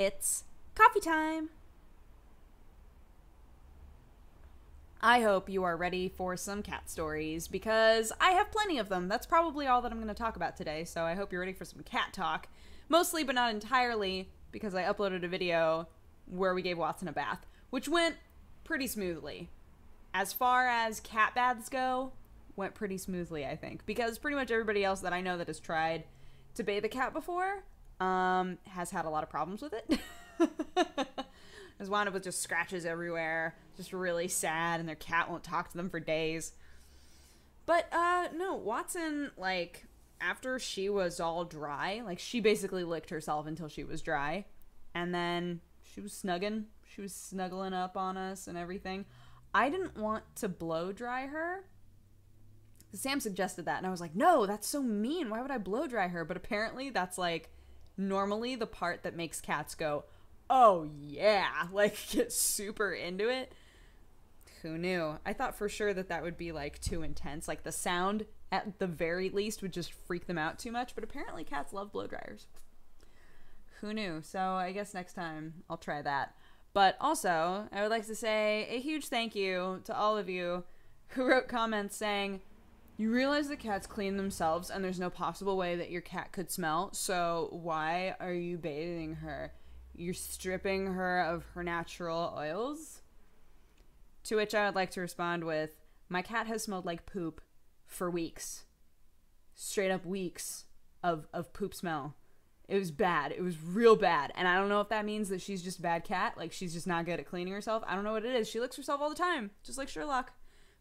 It's coffee time! I hope you are ready for some cat stories, because I have plenty of them. That's probably all that I'm going to talk about today, so I hope you're ready for some cat talk. Mostly, but not entirely, because I uploaded a video where we gave Watson a bath, which went pretty smoothly. As far as cat baths go, went pretty smoothly, I think, because pretty much everybody else that I know that has tried to bathe a cat before has had a lot of problems with it. Has wound up with just scratches everywhere, just really sad, and their cat won't talk to them for days. But no, Watson, like, after she was all dry, like, she basically licked herself until she was dry, and then she was snuggling up on us and everything. I didn't want to blow dry her. Sam suggested that, and I was like, no, that's so mean. Why would I blow dry her? But apparently that's, like, normally the part that makes cats go, oh yeah, like, get super into it. Who knew? I thought for sure that that would be, like, too intense. Like, the sound, at the very least, would just freak them out too much, but apparently cats love blow dryers. Who knew? So I guess next time I'll try that. But also, I would like to say a huge thank you to all of you who wrote comments saying, you realize that cats clean themselves and there's no possible way that your cat could smell, so why are you bathing her? You're stripping her of her natural oils? To which I would like to respond with, my cat has smelled like poop for weeks. Straight up weeks of poop smell. It was bad. It was real bad. And I don't know if that means that she's just a bad cat, like she's just not good at cleaning herself. I don't know what it is. She licks herself all the time, just like Sherlock.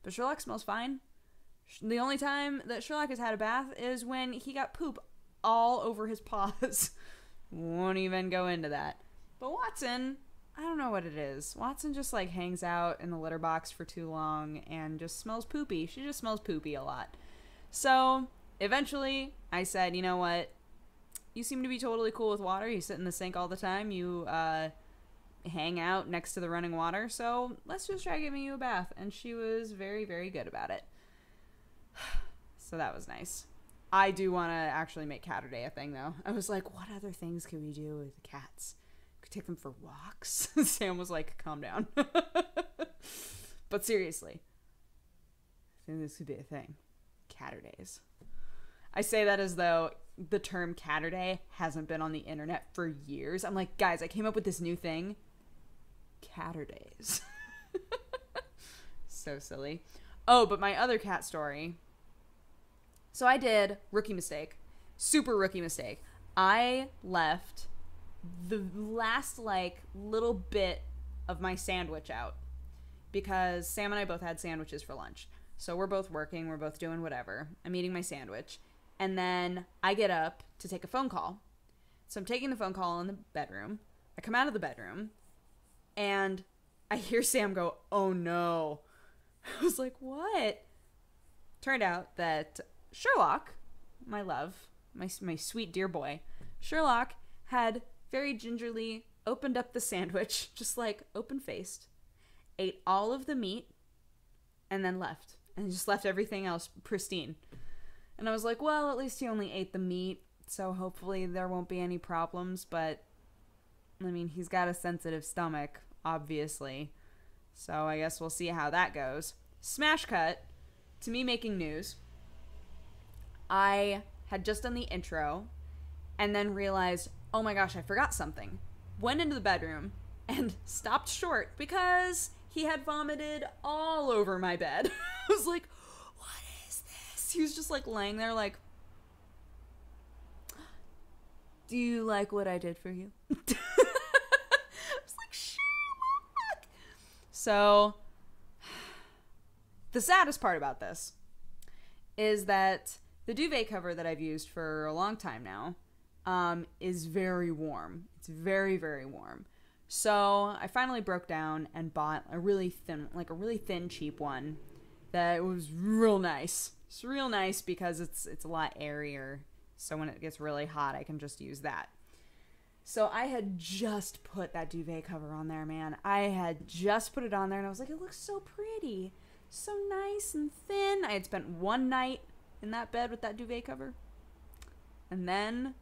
But Sherlock smells fine. The only time that Sherlock has had a bath is when he got poop all over his paws. Won't even go into that. But Watson, I don't know what it is. Watson just, like, hangs out in the litter box for too long and just smells poopy. She just smells poopy a lot. So, eventually, I said, you know what? You seem to be totally cool with water. You sit in the sink all the time. You, hang out next to the running water. So, let's just try giving you a bath. And she was very, very good about it. So that was nice. I do want to actually make Catter Day a thing, though. I was like, what other things could we do with the cats? Could take them for walks? Sam was like, calm down. But seriously, I think this could be a thing. Catter Days. I say that as though the term Catter Day hasn't been on the internet for years. I'm like, guys, I came up with this new thing. Catter Days. So silly. Oh, but my other cat story. So I did rookie mistake. Super rookie mistake. I left the last, like, little bit of my sandwich out because Sam and I both had sandwiches for lunch. So we're both working. We're both doing whatever. I'm eating my sandwich. And then I get up to take a phone call. So I'm taking the phone call in the bedroom. I come out of the bedroom and I hear Sam go, oh no. I was like, what? Turned out that Sherlock, my love, my sweet dear boy, Sherlock had very gingerly opened up the sandwich, just like open-faced, ate all of the meat, and then left. And just left everything else pristine. And I was like, well, at least he only ate the meat, so hopefully there won't be any problems. But, I mean, he's got a sensitive stomach, obviously. So I guess we'll see how that goes. Smash cut to me making news. I had just done the intro and then realized, oh my gosh, I forgot something. Went into the bedroom and stopped short because he had vomited all over my bed. I was like, what is this? He was just like laying there like, do you like what I did for you? I was like, Sherlock. So the saddest part about this is that the duvet cover that I've used for a long time now is very warm. It's very, very warm. So I finally broke down and bought a really thin, cheap one that was real nice. It's real nice because it's a lot airier. So when it gets really hot, I can just use that. So I had just put that duvet cover on there, man. I had just put it on there and I was like, it looks so pretty. So nice and thin. I had spent one night in that bed with that duvet cover. And then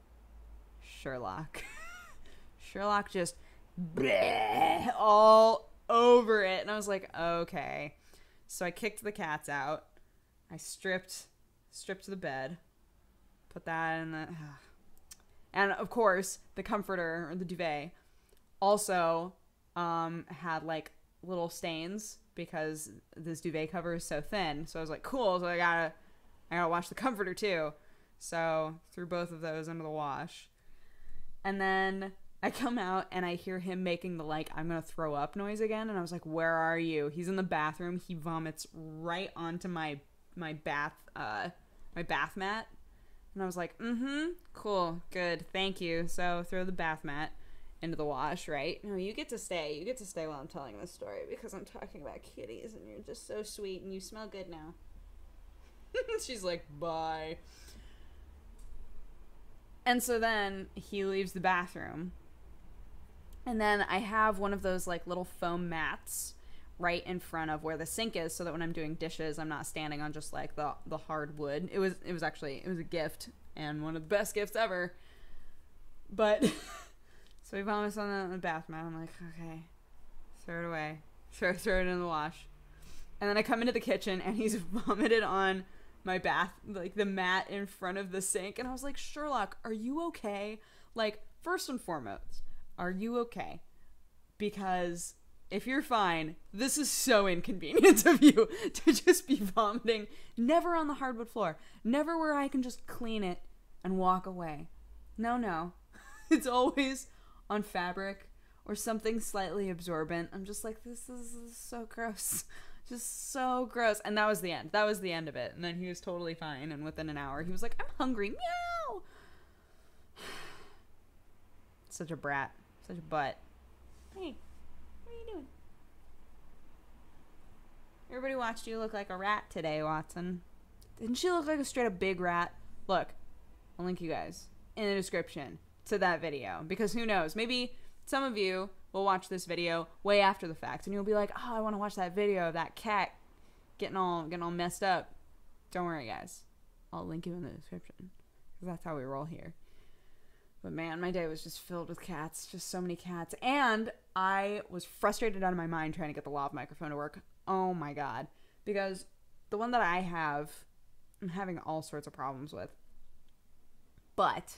Sherlock. Sherlock just bleh, all over it. And I was like, okay. So I kicked the cats out. I stripped the bed. Put that in the... And of course, the comforter, or the duvet, also had like little stains because this duvet cover is so thin. So I was like, cool, so I gotta wash the comforter too. So threw both of those into the wash. And then I come out and I hear him making the like, I'm gonna throw up noise again. And I was like, where are you? He's in the bathroom. He vomits right onto my bath mat. And I was like, cool, good, thank you. So throw the bath mat into the wash, right? No, you get to stay. You get to stay while I'm telling this story because I'm talking about kitties and you're just so sweet and you smell good now. She's like, bye. And so then he leaves the bathroom. And then I have one of those like little foam mats right in front of where the sink is so that when I'm doing dishes, I'm not standing on just like the hard wood. It was a gift and one of the best gifts ever. But so he vomits on the bath mat. I'm like, okay, throw it away. Throw it in the wash. And then I come into the kitchen and he's vomited on my bath, like the mat in front of the sink. And I was like, Sherlock, are you okay? Like, first and foremost, are you okay? Because if you're fine, this is so inconvenient of you to just be vomiting. Never on the hardwood floor. Never where I can just clean it and walk away. No. It's always on fabric or something slightly absorbent. I'm just like, this is so gross. Just so gross. And that was the end. That was the end of it. And then he was totally fine. And within an hour, he was like, I'm hungry. Meow. Such a brat. Such a butt. Hey. What are you doing? Everybody watched you look like a rat today, Watson. Didn't she look like a straight up big rat? Look, I'll link you guys in the description to that video. Because who knows, maybe some of you will watch this video way after the fact and you'll be like, oh, I want to watch that video of that cat getting all messed up. Don't worry, guys. I'll link you in the description. Because that's how we roll here. But man, my day was just filled with cats. Just so many cats. And I was frustrated out of my mind trying to get the lav microphone to work. Oh my god. Because the one that I have, I'm having all sorts of problems with. But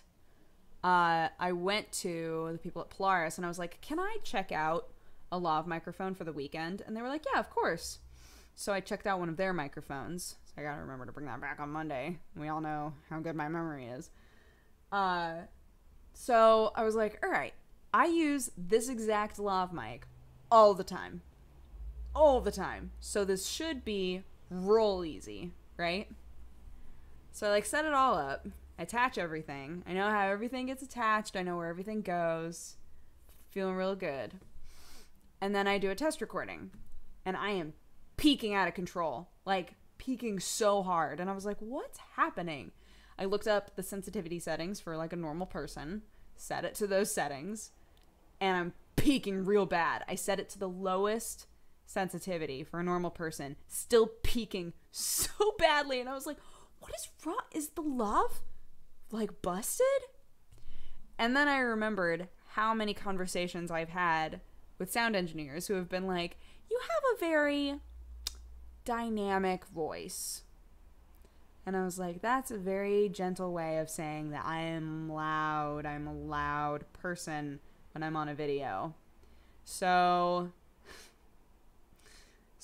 I went to the people at Polaris and I was like, can I check out a lav microphone for the weekend? And they were like, yeah, of course. So I checked out one of their microphones. So I gotta remember to bring that back on Monday. We all know how good my memory is. So I was like, all right, I use this exact lav mic all the time. All the time. So this should be real easy, right? So I like set it all up. I attach everything. I know how everything gets attached. I know where everything goes. Feeling real good. And then I do a test recording. And I am peaking out of control. Like, peaking so hard. And I was like, what's happening? I looked up the sensitivity settings for like a normal person. Set it to those settings. And I'm peaking real bad. I set it to the lowest sensitivity for a normal person. Still peaking so badly. And I was like, what is wrong? Is the lav like busted? And then I remembered how many conversations I've had with sound engineers who have been like, you have a very dynamic voice. And I was like, that's a very gentle way of saying that I am loud. I'm a loud person when I'm on a video. So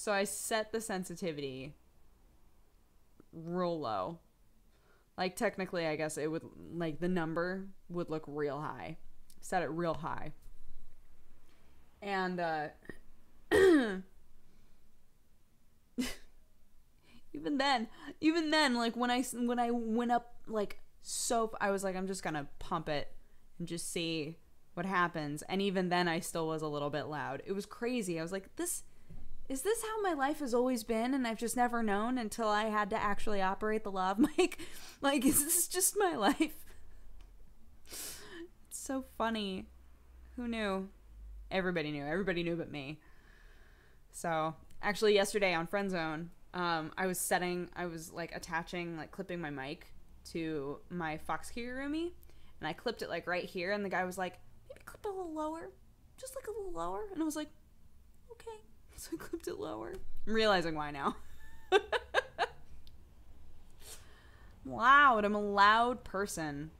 I set the sensitivity real low. Like, technically, I guess it would, like, the number would look real high. Set it real high. And, even then, like, when I went up, like, so, I was like, I'm just gonna pump it and just see what happens. And even then, I still was a little bit loud. It was crazy. I was like, is this how my life has always been and I've just never known until I had to actually operate the lav mic? Like, is this just my life? It's so funny. Who knew? Everybody knew. Everybody knew but me. So, actually yesterday on Friendzone, I was like attaching, like clipping my mic to my Fox Kigurumi, and I clipped it like right here, and the guy was like, maybe clip clip it a little lower. Just like a little lower. And I was like, okay. So I clipped it lower. I'm realizing why now. Loud. I'm a loud person.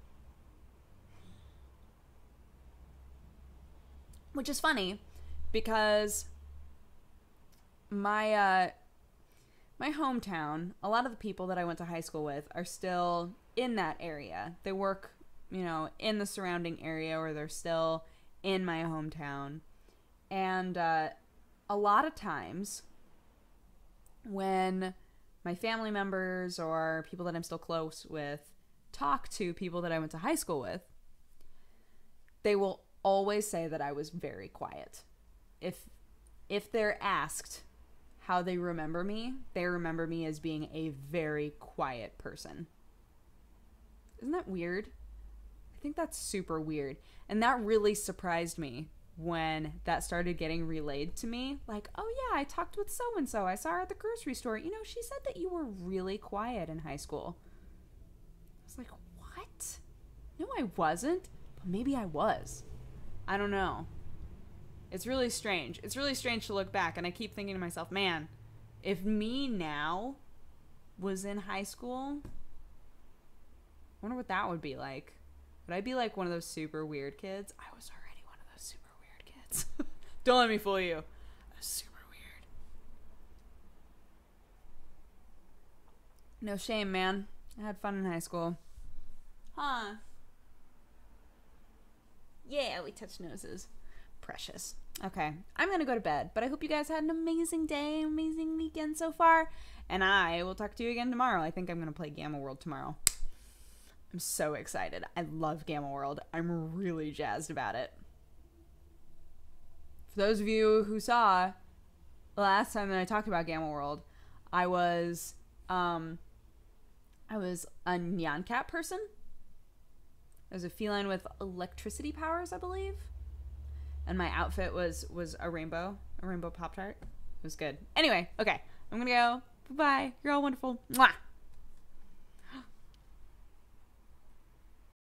Which is funny because my hometown, a lot of the people that I went to high school with are still in that area. They work, in the surrounding area, or they're still in my hometown. And a lot of times when my family members or people that I'm still close with talk to people that I went to high school with, they will always say that I was very quiet. If they're asked how they remember me, they remember me as being a very quiet person. Isn't that weird? I think that's super weird. And that really surprised me when that started getting relayed to me. Like, oh yeah, I talked with so-and-so. I saw her at the grocery store. She said that you were really quiet in high school. I was like, what? No, I wasn't. But maybe I was. I don't know. It's really strange. It's really strange to look back, and I keep thinking to myself, man, if me now was in high school, I wonder what that would be like. Would I be like one of those super weird kids? I was already one of those super weird kids. Don't let me fool you. I was super weird. No shame, man. I had fun in high school. Huh. Yeah, we touched noses. Precious. Okay, I'm gonna go to bed, but I hope you guys had an amazing day, amazing weekend so far, and I will talk to you again tomorrow. I think I'm gonna play Gamma World tomorrow. I'm so excited. I love Gamma World. I'm really jazzed about it. For those of you who saw the last time that I talked about Gamma World, I was a Nyan Cat person. I was a feline with electricity powers, I believe. And my outfit was a rainbow Pop-Tart. It was good. Anyway, okay. I'm gonna go. Bye-bye. You're all wonderful. Mwah!